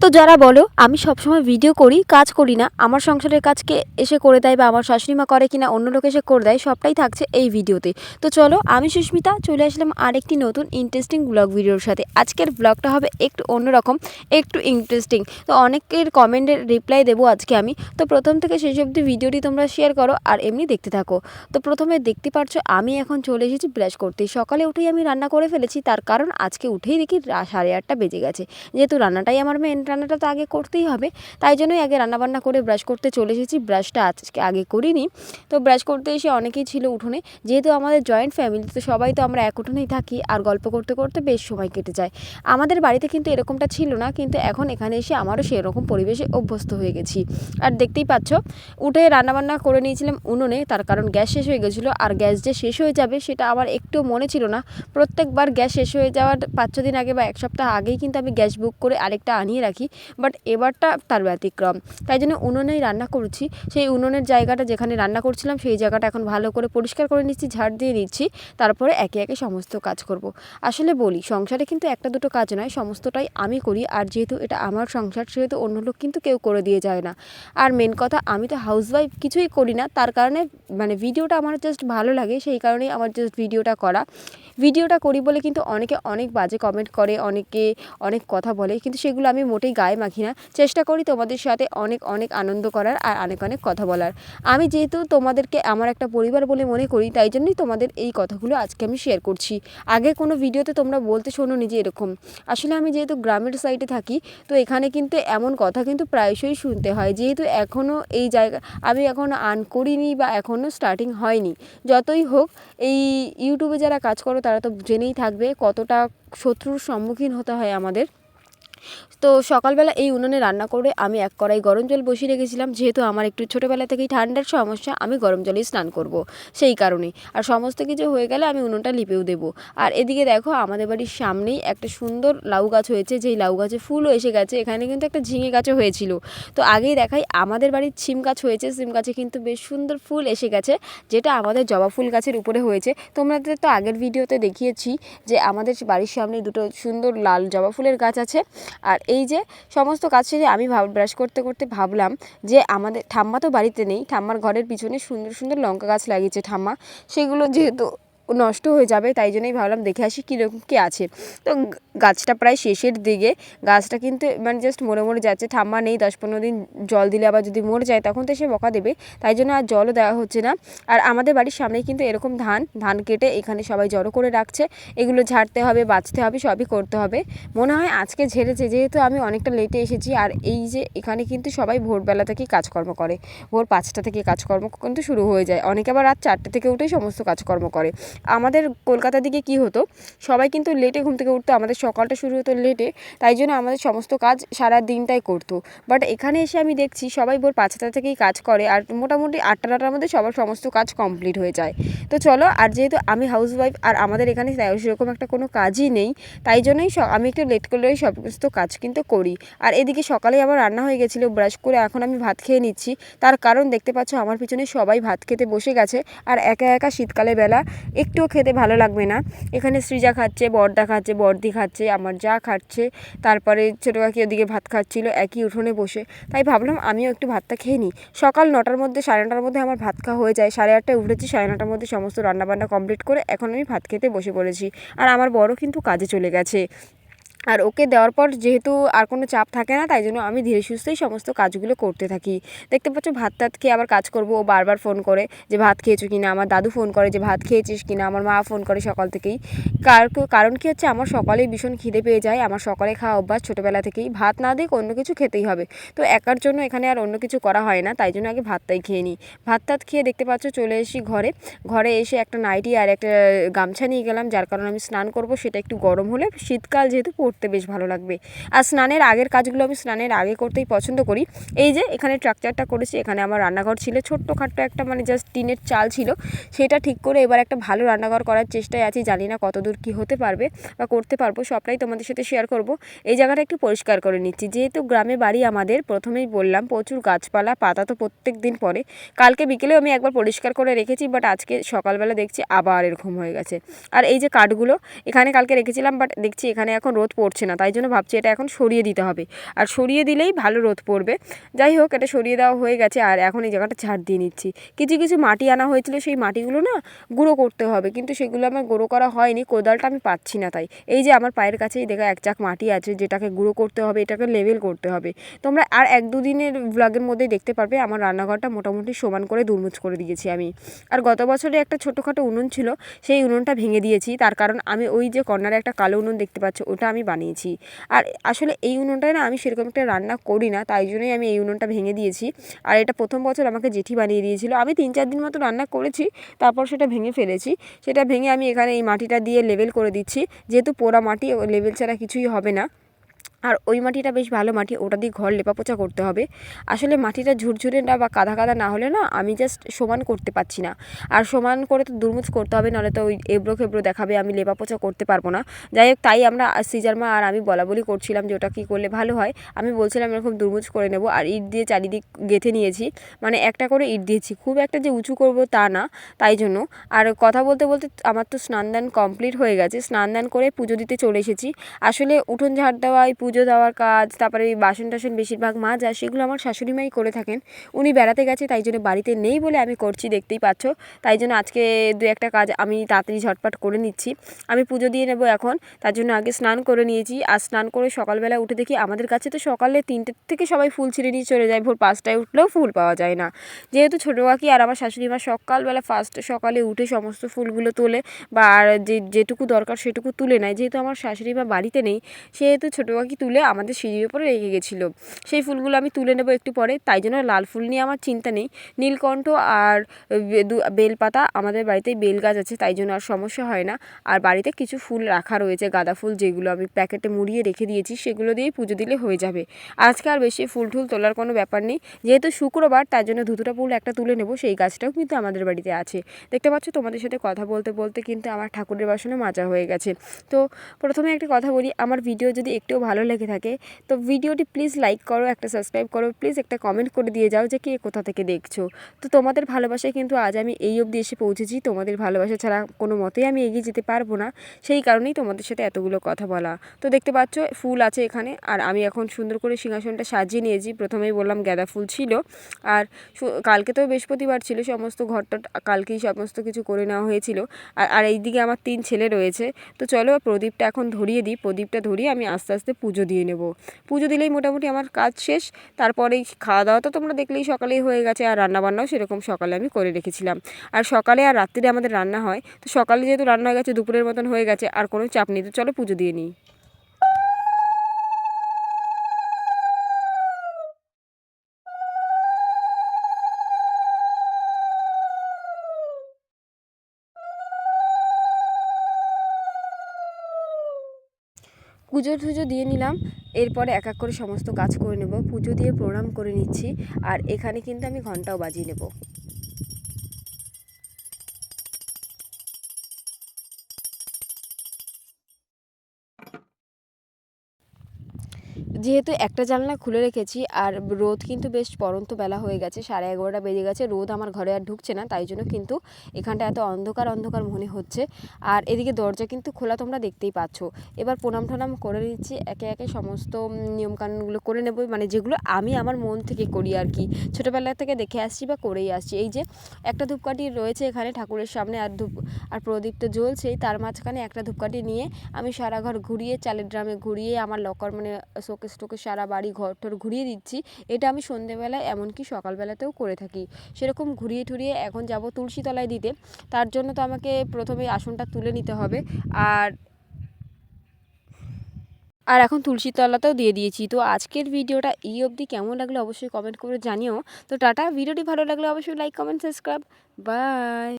তো যারা বলো আমি সবসময় ভিডিও করি, কাজ করি না, আমার সংসারের কাজকে এসে করে দেয় বা আমার শাশুড়ি মা করে কিনা অন্য লোক এসে করে দেয়, সবটাই থাকছে এই ভিডিওতে। তো চলো, আমি সুস্মিতা চলে আসলাম আরেকটি নতুন ইন্টারেস্টিং ব্লগ ভিডিওর সাথে। আজকের ব্লগটা হবে একটু অন্যরকম, একটু ইন্টারেস্টিং। তো অনেকের কমেন্টের রিপ্লাই দেবো আজকে আমি। তো প্রথম থেকে শেষ অবধি ভিডিওটি তোমরা শেয়ার করো আর এমনি দেখতে থাকো। তো প্রথমে দেখতে পারছো আমি এখন চলে এসেছি ব্রাশ করতে। সকালে উঠেই আমি রান্না করে ফেলেছি, তার কারণ আজকে উঠেই দেখি 8:30 বেজে গেছে। যেহেতু রান্নাটাই আমার মেন, রান্নাটা তো আগে করতেই হবে, তাই জন্যই আগে রান্নাবান্না করে ব্রাশ করতে চলে এসেছি। ব্রাশটা আজকে আগে করিনি। তো ব্রাশ করতে এসে অনেকেই ছিল উঠোনে, যেহেতু আমাদের জয়েন্ট ফ্যামিলি, তো সবাই তো আমরা এক উঠোনেই থাকি আর গল্প করতে করতে বেশ সময় কেটে যায়। আমাদের বাড়িতে কিন্তু এরকমটা ছিল না, কিন্তু এখন এখানে এসে আমারও সেরকম পরিবেশে অভ্যস্ত হয়ে গেছি। আর দেখতেই পাচ্ছ উঠে রান্নাবান্না করে নিয়েছিলাম উনুনে, তার কারণ গ্যাস শেষ হয়ে গেছিলো। আর গ্যাস যে শেষ হয়ে যাবে সেটা আমার একটু মনে ছিল না। প্রত্যেকবার গ্যাস শেষ হয়ে যাওয়ার 5-6 দিন আগে বা এক সপ্তাহ আগেই কিন্তু আমি গ্যাস বুক করে আরেকটা আনিয়ে রাখি, বাট এবারটা তার ব্যতিক্রম। তাই জন্য উনুনেই রান্না করছি। সেই উনুনের জায়গাটা যেখানে রান্না করছিলাম সেই জায়গাটা এখন ভালো করে পরিষ্কার করে নিচ্ছি, ঝাড় দিয়ে নিচ্ছি, তারপরে একে একে সমস্ত কাজ করব। আসলে বলি, সংসারে কিন্তু একটা দুটো কাজ নয়, সমস্তটাই আমি করি। আর যেহেতু এটা আমার সংসার, সেহেতু অন্য লোক কিন্তু কেউ করে দিয়ে যায় না। আর মেন কথা, আমি তো হাউসওয়াইফ, কিছুই করি না, তার কারণে মানে ভিডিওটা আমার জাস্ট ভালো লাগে, সেই কারণেই আমার জাস্ট ভিডিওটা করি বলে কিন্তু অনেকে অনেক বাজে কমেন্ট করে, অনেকে অনেক কথা বলে, কিন্তু সেগুলো আমি মোটেই গায়ে মাখি না। চেষ্টা করি তোমাদের সাথে অনেক অনেক আনন্দ করার আর অনেক অনেক কথা বলার। আমি যেহেতু তোমাদেরকে আমার একটা পরিবার বলে মনে করি, তাই জন্যই তোমাদের এই কথাগুলো আজকে আমি শেয়ার করছি। আগে কোনো ভিডিওতে তোমরা বলতে শোনোনি যে এরকম। আসলে আমি যেহেতু গ্রামের সাইডে থাকি, তো এখানে কিন্তু এমন কথা কিন্তু প্রায়শই শুনতে হয়। যেহেতু এখনও এই জায়গা আমি এখনও আর্ন করিনি বা এখনও স্টার্টিং হয়নি। যতই হোক, এই ইউটিউবে যারা কাজ করো তারা তো জেনেই থাকবে কতটা শত্রুর সম্মুখীন হতে হয় আমাদের। তো সকালবেলা এই উনুনে রান্না করে আমি এক কড়াই গরম জল বসিয়ে রেখেছিলাম। যেহেতু আমার একটু ছোটোবেলা থেকেই ঠান্ডার সমস্যা, আমি গরম জলেই স্নান করব, সেই কারণেই। আর সমস্ত কিছু হয়ে গেলে আমি উনুনটা লিপেও দেবো। আর এদিকে দেখো, আমাদের বাড়ির সামনেই একটা সুন্দর লাউ গাছ হয়েছে, যেই লাউ গাছে ফুলও এসে গেছে। এখানে কিন্তু একটা ঝিঙে গাছও হয়েছিল। তো আগেই দেখাই, আমাদের বাড়ির সিম গাছ হয়েছে, সিম গাছে কিন্তু বেশ সুন্দর ফুল এসে গেছে, যেটা আমাদের জবা ফুল গাছের উপরে হয়েছে। তোমাদের তো আগের ভিডিওতে দেখিয়েছি যে আমাদের বাড়ির সামনে দুটো সুন্দর লাল জবা ফুলের গাছ আছে। আর এই যে সমস্ত কাজ শেষে আমি ব্রাশ করতে করতে ভাবলাম যে আমাদের ঠাম্মা তো বাড়িতে নেই, ঠাম্মার ঘরের পিছনে সুন্দর সুন্দর লঙ্কা গাছ লাগিয়েছে ঠাম্মা, সেগুলো যেহেতু নষ্ট হয়ে যাবে, তাই জন্যই ভাবলাম দেখে আসি কীরকম কী আছে। তো গাছটা প্রায় শেষের দিকে, গাছটা কিন্তু মানে জাস্ট মরে মরে যাচ্ছে। ঠাম্মা নেই, 10-15 দিন জল দিলে আবার যদি মরে যায় তখন তো সে বকা দেবে, তাই জন্য আর জলও দেওয়া হচ্ছে না। আর আমাদের বাড়ির সামনেই কিন্তু এরকম ধান কেটে এখানে সবাই জড়ো করে রাখছে, এগুলো ঝাড়তে হবে, বাছতে হবে, সবই করতে হবে। মনে হয় আজকে ঝেড়েছে, যেহেতু আমি অনেকটা লেটে এসেছি। আর এই যে এখানে কিন্তু সবাই ভোরবেলা থেকেই কাজকর্ম করে, ভোর 5টা থেকে কাজকর্ম কিন্তু শুরু হয়ে যায়। অনেকে আবার রাত 4টে থেকে উঠেই সমস্ত কাজকর্ম করে। আমাদের কলকাতার দিকে কি হতো, সবাই কিন্তু লেটে ঘুম থেকে উঠতো, আমাদের সকালটা শুরু হতো লেটে, তাই জন্য আমাদের সমস্ত কাজ সারা দিনটাই করতো। বাট এখানে এসে আমি দেখছি সবাই ভোর 5টা থেকেই কাজ করে, আর মোটামুটি 8টা-9টার মধ্যে সবার সমস্ত কাজ কমপ্লিট হয়ে যায়। তো চলো, আর যেহেতু আমি হাউসওয়াইফ আর আমাদের এখানে সেরকম একটা কোনো কাজই নেই, তাই জন্যই আমি একটু লেট করলেই সমস্ত কাজ কিন্তু করি। আর এদিকে সকালেই আবার রান্না হয়ে গেছিলো, ব্রাশ করে এখন আমি ভাত খেয়ে নিচ্ছি। তার কারণ দেখতে পাচ্ছ আমার পিছনে সবাই ভাত খেতে বসে গেছে। আর একা একা শীতকালে বেলা একটুও খেতে ভালো লাগবে না। এখানে সৃজা খাচ্ছে, বড়দা খাচ্ছে, বড়দি খাচ্ছে, আমার যা খাচ্ছে, তারপরে ছোটো কাকি ওদিকে ভাত খাচ্ছিলো একই উঠোনে বসে। তাই ভাবলাম আমিও একটু ভাতটা খেয়ে নিই। সকাল 9টার মধ্যে, 9:30টার মধ্যে আমার ভাত খাওয়া হয়ে যায়। 8:30টায় উঠেছি, 9:30টার মধ্যে সমস্ত রান্নাবান্না কমপ্লিট করে এখন আমি ভাত খেতে বসে পড়েছি। আর আমার বড় কিন্তু কাজে চলে গেছে। আর ওকে দেওয়ার পর যেহেতু আর কোনো চাপ থাকে না, তাই জন্য আমি ধীরে সুস্থেই সমস্ত কাজগুলো করতে থাকি। দেখতে পাচ্ছ ভাত টাত খেয়ে আবার কাজ করব, ও বারবার ফোন করে যে ভাত খেয়েছো কিনা, আমার দাদু ফোন করে যে ভাত খেয়েছিস কিনা, আমার মা ফোন করে সকাল থেকেই। কারণ কি হচ্ছে, আমার সকালেই ভীষণ খিদে পেয়ে যায়। আমার সকালে খাওয়া অভ্যাস ছোটোবেলা থেকেই, ভাত না দিয়ে অন্য কিছু খেতেই হবে। তো একার জন্য এখানে আর অন্য কিছু করা হয় না, তাই জন্য আগে ভাতটাই খেয়ে নিই। ভাত টাত খেয়ে দেখতে পাচ্ছ চলে এসেছি ঘরে এসে একটা নাইটি আর একটা গামছা নিয়ে গেলাম, যার কারণে আমি স্নান করব। সেটা একটু গরম হলে, শীতকাল যেহেতু পরতে বেশ ভালো লাগবে। আর স্নানের আগের কাজগুলো আমি স্নানের আগে করতেই পছন্দ করি। এই যে এখানে স্ট্রাকচারটা করেছি, এখানে আমার রান্নাঘর ছিল ছোট্টখাট্ট একটা, মানে জাস্ট টিনের চাল ছিল, সেটা ঠিক করে এবার একটা ভালো রান্নাঘর করার চেষ্টায় আছি। জানি না কতদূর কি হতে পারবে বা করতে পারবো, সবটাই তোমাদের সাথে শেয়ার করব। এই জায়গাটা একটু পরিষ্কার করে নিচ্ছি, যেহেতু গ্রামে বাড়ি আমাদের, প্রথমেই বললাম প্রচুর গাছপালা, পাতা তো প্রত্যেক দিন পড়ে। কালকে বিকেলেও আমি একবার পরিষ্কার করে রেখেছি, বাট আজকে সকালবেলা দেখছি আবার এরকম হয়ে গেছে। আর এই যে কাঠগুলো এখানে কালকে রেখেছিলাম, বাট দেখছি এখানে এখন রোদ পড়ছে না, তাই জন্য ভাবছি এটা এখন সরিয়ে দিতে হবে, আর সরিয়ে দিলেই ভালো রোদ পড়বে। যাই হোক, এটা সরিয়ে দেওয়া হয়ে গেছে, আর এখন এই জায়গাটা ঝাড় দিয়ে নিচ্ছি। কিছু কিছু মাটি আনা হয়েছিল, সেই মাটিগুলো না গুঁড়ো করতে হবে, কিন্তু সেগুলো আমার গুঁড়ো করা হয়নি, কোদালটা আমি পাচ্ছি না। তাই এই যে আমার পায়ের কাছেই দেখো এক চাক মাটি আছে, যেটাকে গুঁড়ো করতে হবে, এটাকে লেভেল করতে হবে। তোমরা আর 1-2 দিনের ব্লগের মধ্যেই দেখতে পারবে আমার রান্নাঘরটা মোটামুটি সমান করে দুলমুচ করে দিয়েছি আমি। আর গত বছরে একটা ছোটোখাটো উনুন ছিল, সেই উনুনটা ভেঙে দিয়েছি, তার কারণ আমি ওই যে কর্নারে একটা কালো উনুন দেখতে পাচ্ছ, ওটা আমি বানিয়েছি। আর আসলে এই উনুনটায় না আমি সেরকম একটা রান্না করি না, তাই জন্যই আমি এই উনুনটা ভেঙে দিয়েছি। আর এটা প্রথম বছর আমাকে জেঠি বানিয়ে দিয়েছিল, আমি 3-4 দিন মতো রান্না করেছি, তারপর সেটা ভেঙে ফেলেছি। সেটা ভেঙে আমি এখানে এই মাটিটা দিয়ে লেভেল করে দিচ্ছি, যেহেতু পোড়া মাটি, লেভেল ছাড়া কিছুই হবে না। আর ওই মাটিটা বেশ ভালো মাটি, ওটা দিয়ে ঘর লেপাপোছা করতে হবে। আসলে মাটিটা ঝুরঝুরে না বা কাদা কাদা না হলে না আমি জাস্ট সমান করতে পারছি না, আর সমান করে তো দুলমুচ করতে হবে, নাহলে তো ওই এবড়ো খেবড়ো দেখাবে, আমি লেপাপোছা করতে পারবো না। যাই হোক, তাই আমরা সিজার মা আর আমি বলাবলি করছিলাম যে ওটা কী করলে ভালো হয়। আমি বলছিলাম এরকম দুলমুচ করে নেব, আর ইট দিয়ে চারিদিক গেঁথে নিয়েছি, মানে একটা করে ইট দিয়েছি, খুব একটা যে উঁচু করব তা না, তাই জন্য। আর কথা বলতে বলতে আমার তো স্নান দান কমপ্লিট হয়ে গেছে, স্নান দান করে পুজো দিতে চলে এসেছি। আসলে উঠোন ঝাড় দেওয়া, পুজো দেওয়ার কাজ, তারপরে এই বাসন টাসন বেশিরভাগ মাজা, সেগুলো আমার শাশুড়ি মাই করে থাকেন। উনি বেড়াতে গেছে, তাই জন্য বাড়িতে নেই বলে আমি করছি, দেখতেই পাচ্ছ। তাই জন্য আজকে 2-1টা কাজ আমি তাড়াতাড়ি ঝটপট করে নিচ্ছি। আমি পুজো দিয়ে নেব এখন, তার জন্য আগে স্নান করে নিয়েছি। আর স্নান করে সকালবেলা উঠে দেখি আমাদের কাছে তো সকালে 3টে থেকে সবাই ফুল ছিঁড়ে নিয়ে চলে যায়, ভোর 5টায় উঠলেও ফুল পাওয়া যায় না। যেহেতু ছোটো কাকি আর আমার শাশুড়ি মা সকালবেলা সকালে উঠে সমস্ত ফুলগুলো তোলে, বা আর যেটুকু দরকার সেটুকু তুলে নেয়। যেহেতু আমার শাশুড়ি মা বাড়িতে নেই, সেহেতু ছোটো কাকি তুলে আমাদের সিঁড়ির উপরে রেখে গেছিলো। সেই ফুলগুলো আমি তুলে নেব একটু পরে, তাই জন্য লাল ফুল নিয়ে আমার চিন্তা নেই। নীলকণ্ঠ আর বেলপাতা, আমাদের বাড়িতেই বেল গাছ আছে, তাই জন্য আর সমস্যা হয় না। আর বাড়িতে কিছু ফুল রাখা রয়েছে, গাঁদা ফুল, যেগুলো আমি প্যাকেটে মুড়িয়ে রেখে দিয়েছি, সেগুলো দিয়েই পুজো দিলে হয়ে যাবে। আজকে আর বেশি ফুল টুল তোলার কোনো ব্যাপার নেই, যেহেতু শুক্রবার, তার জন্য ধুতুরা ফুল একটা তুলে নেব, সেই গাছটাও কিন্তু আমাদের বাড়িতে আছে। দেখতে পাচ্ছ, তোমাদের সাথে কথা বলতে বলতে কিন্তু আমার ঠাকুরের বাসনে মাজা হয়ে গেছে। তো প্রথমে একটা কথা বলি, আমার ভিডিও যদি একটুও ভালো লেগে থাকে তো ভিডিওটি প্লিজ লাইক করো, একটা সাবস্ক্রাইব করো, প্লিজ একটা কমেন্ট করে দিয়ে যাও যে কে কোথা থেকে দেখছো। তো তোমাদের ভালোবাসায় কিন্তু আজ আমি এই অবধি এসে পৌঁছেছি, তোমাদের ভালোবাসা ছাড়া কোনো মতেই আমি এগিয়ে যেতে পারবো না, সেই কারণেই তোমাদের সাথে এতগুলো কথা বলা। তো দেখতে পাচ্ছ ফুল আছে এখানে, আর আমি এখন সুন্দর করে সিংহাসনটা সাজিয়ে নিয়েছি। প্রথমেই বললাম গাঁদা ফুল ছিল, আর কালকে তো বৃহস্পতিবার ছিল, সমস্ত ঘরটা কালকেই সমস্ত কিছু করে নেওয়া হয়েছিল। আর এইদিকে আমার 3 ছেলে রয়েছে। তো চলো প্রদীপটা এখন ধরিয়ে দিই, প্রদীপটা ধরিয়ে আমি আস্তে আস্তে পুজো দিয়ে নেব। পুজো দিলেই মোটামুটি আমার কাজ শেষ। তারপরেই খাওয়া দাওয়া তো তোমরা দেখলেই সকালেই হয়ে গেছে, আর রান্নাবান্নাও সেরকম সকালে আমি করে রেখেছিলাম। আর সকালে আর রাত্রিরে আমাদের রান্না হয়, তো সকালে যেহেতু রান্না হয়ে গেছে, দুপুরের মতন হয়ে গেছে, আর কোনো চাপ নেই। তো চলো পুজো দিয়ে নিই। পুজো টুজো দিয়ে নিলাম, এরপরে এক এক করে সমস্ত কাজ করে নেব। পুজো দিয়ে প্রণাম করে নিচ্ছি, আর এখানে কিন্তু আমি ঘন্টাও বাজিয়ে নেব। যেহেতু একটা জানলা খুলে রেখেছি, আর রোদ কিন্তু বেশ পড়ন্ত বেলা হয়ে গেছে, 11:30 বেজে গেছে, রোদ আমার ঘরে আর ঢুকছে না, তাই জন্য কিন্তু এখানটা এত অন্ধকার অন্ধকার মনে হচ্ছে। আর এদিকে দরজা কিন্তু খোলা, তোমরা দেখতেই পাচ্ছ। এবার প্রণাম টনাম করে নিচ্ছি, একে একে সমস্ত নিয়মকানুনগুলো করে নেব, মানে যেগুলো আমি আমার মন থেকে করি আর কি, ছোটোবেলা থেকে দেখে আসছি বা করেই আসছি। এই যে একটা ধূপকাঠি রয়েছে এখানে ঠাকুরের সামনে, আর প্রদীপ তো জ্বলছেই, তার মাঝখানে একটা ধূপকাঠি নিয়ে আমি সারা ঘর ঘুরিয়ে, চালের ড্রামে ঘুরিয়ে, আমার লকার মানে শোকেস টোকেস সারা বাড়ি ঘর টর ঘুরিয়ে দিচ্ছি। এটা আমি সন্ধেবেলায় এমনকি সকালবেলাতেও করে থাকি। সেরকম ঘুরিয়ে টুরিয়ে এখন যাব তুলসী তলায় দিতে, তার জন্য তো আমাকে প্রথমে আসনটা তুলে নিতে হবে। আর আর এখন তুলসী তলাতেও দিয়ে দিয়েছি। তো আজকের ভিডিওটা এই অবধি, কেমন লাগলো অবশ্যই কমেন্ট করে জানিও। তো টাটা, ভিডিওটি ভালো লাগলে অবশ্যই লাইক কমেন্ট সাবস্ক্রাইব, বাই।